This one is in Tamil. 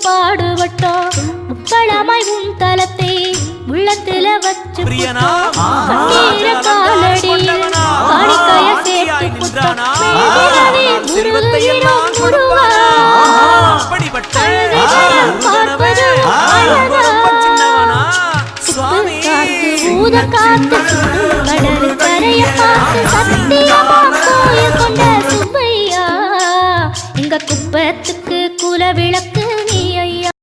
பாடுபட்டோம் முப்பழமாய் உன் தலத்தை உள்ளத்துல வச்சு கண்ணீர காலடியில் காணிக்கைய சேர்த்து குத்தம் முருகையிலும் முருகா